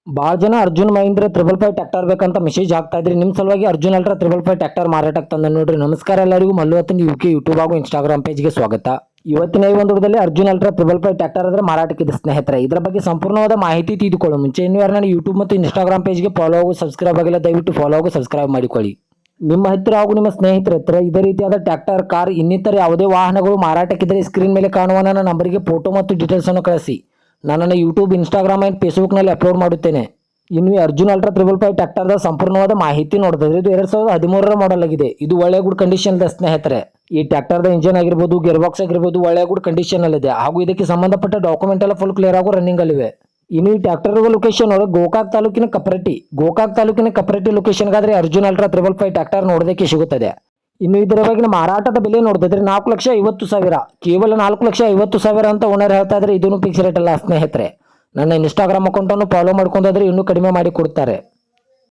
ಭಾಳ ಜನ ಅರ್ಜುನ್ ಮಹೀಂದ್ರ 555 ಟ್ರ್ಯಾಕ್ಟರ್ ಬೇಕಂತ ಮೆಸೇಜ್ ಹಾಕ್ತಾ ಇದ್ರಿ. ನಿಮ್ಮ ಸಲುವಾಗಿ ಅರ್ಜುನ್ ಅಲ್ಟ್ರಾ 555 ಟ್ರ್ಯಾಕ್ಟರ್ ಮಾರಾಟಕ್ಕೆ ತಂದ ನೋಡ್ರಿ. ನಮಸ್ಕಾರ ಎಲ್ಲರಿಗೂ, ಮಲ್ಲುವತ್ತಿನ ಯುಕೆ ಯೂಟ್ಯೂಬ್ ಹಾಗೂ ಇನ್ಸ್ಟಾಗ್ರಾಮ್ ಪೇಜ್ಗೆ ಸ್ವಾಗತ. ಇವತ್ತಿನ ಈ ಒಂದು ವಿಡಿಯೋದಲ್ಲಿ ಅರ್ಜುನ್ ಅಲ್ಟ್ರಾ 555 ಟ್ರ್ಯಾಕ್ಟರ್ ಅದರ ಮಾರಾಟಕ್ಕಿದೆ ಸ್ನೇಹಿತರೆ. ಇದರ ಬಗ್ಗೆ ಸಂಪೂರ್ಣವಾದ ಮಾಹಿತಿ ತಿಳಿದುಕೊಳ್ಳೋ ಮುಂಚೆ ಇನ್ನೂ ಯಾರು ಯೂಟ್ಯೂಬ್ ಮತ್ತು ಇನ್ಸ್ಟಾಗ್ರಾಮ್ ಪೇಜ್ಗೆ ಫಾಲೋ ಹಾಗೂ ಸಬ್ಸ್ಕ್ರೈಬ್ ಆಗಿಲ್ಲ, ದಯವಿಟ್ಟು ಫಾಲೋ ಹಾಗೂ ಸಬ್ಸ್ಕ್ರೈಬ್ ಮಾಡಿಕೊಳ್ಳಿ. ನಿಮ್ಮ ಹತ್ತಿರ ಹಾಗೂ ನಿಮ್ಮ ಸ್ನೇಹಿತರ ಹತ್ತಿರ ಇದೇ ರೀತಿಯಾದ ಟ್ರ್ಯಾಕ್ಟರ್, ಕಾರ್, ಇನ್ನಿತರ ಯಾವುದೇ ವಾಹನಗಳು ಮಾರಾಟಕ್ಕಿದ್ದರೆ ಸ್ಕ್ರೀನ್ ಮೇಲೆ ಕಾಣುವ ನನ್ನ ನಂಬರ್ಗೆ ಫೋಟೋ ಮತ್ತು ಡೀಟೇಲ್ಸ್ ಅನ್ನು ಕಳಿಸಿ. ನನ್ನನ್ನು ಯೂಟ್ಯೂಬ್, ಇನ್ಸ್ಟಾಗ್ರಾಮ್ ಆ್ಯಂಡ್ ಫೇಸ್ಬುಕ್ನಲ್ಲಿ ಅಪ್ಲೋಡ್ ಮಾಡುತ್ತೇನೆ. ಇನ್ನು ಈ ಅರ್ಜುನ್ ಅಲ್ಟ್ರಾ 555 ಟ್ರ್ಯಾಕ್ಟರ್ದ ಸಂಪೂರ್ಣವಾದ ಮಾಹಿತಿ ನೋಡಿದ್ರೆ ಇದು 2013 ಮಾಡೆಲ್ ಆಗಿದೆ. ಇದು ಒಳ್ಳೆ ಗುಡ್ ಕಂಡೀಷನ್ ಇದೆ ಸ್ನೇಹಿತರೆ. ಈ ಟ್ರ್ಯಾಕ್ಟರ್ದ ಇಂಜಿನ್ ಆಗಿರ್ಬೋದು, ಗೇರ್ ಬಾಕ್ಸ್ ಆಗಿರ್ಬೋದು ಒಳ್ಳೆ ಗುಡ್ ಕಂಡೀಷನ್ ಅಲ್ಲಿದೆ. ಹಾಗೂ ಇದಕ್ಕೆ ಸಂಬಂಧಪಟ್ಟ ಡಾಕ್ಯುಮೆಂಟ್ ಎಲ್ಲ ಫುಲ್ ಕ್ಲಿಯರ್ ಆಗೋ ರನ್ನಿಂಗ್ ಅಲ್ಲಿವೆ. ಇನ್ನು ಈ ಟ್ರ್ಯಾಕ್ಟರ್ ಲೊಕೇಶನ್ ನೋಡಿ ಗೋಕಾಕ್ ತಾಲೂಕಿನ ಕಪ್ರಟ್ಟಿ ಲೊಕೇಶನ್ಗಾದ್ರೆ ಅರ್ಜುನ್ ಅಲ್ಟ್ರಾ 555 ಟ್ರ್ಯಾಕ್ಟರ್ ನೋಡೋದಕ್ಕೆ ಸಿಗುತ್ತದೆ. ಇನ್ನು ಇದರ ಬಗ್ಗೆ ಮಾರಾಟದ ಬೆಲೆ ನೋಡಿದ್ರೆ 4,50,000, ಕೇವಲ 4,50,000 ಅಂತ ಓನರ್ ಹೇಳ್ತಾ ಇದ್ರೆ ಇದನ್ನು ಫಿಕ್ಸ್ ರೇಟ್ ಅಲ್ಲ ಸ್ನೇಹಿತರೆ. ನನ್ನ ಇನ್ಸ್ಟಾಗ್ರಾಮ್ ಅಕೌಂಟನ್ನು ಫಾಲೋ ಮಾಡ್ಕೊಂಡ್ರೆ ಇನ್ನೂ ಕಡಿಮೆ ಮಾಡಿ ಕೊಡ್ತಾರೆ.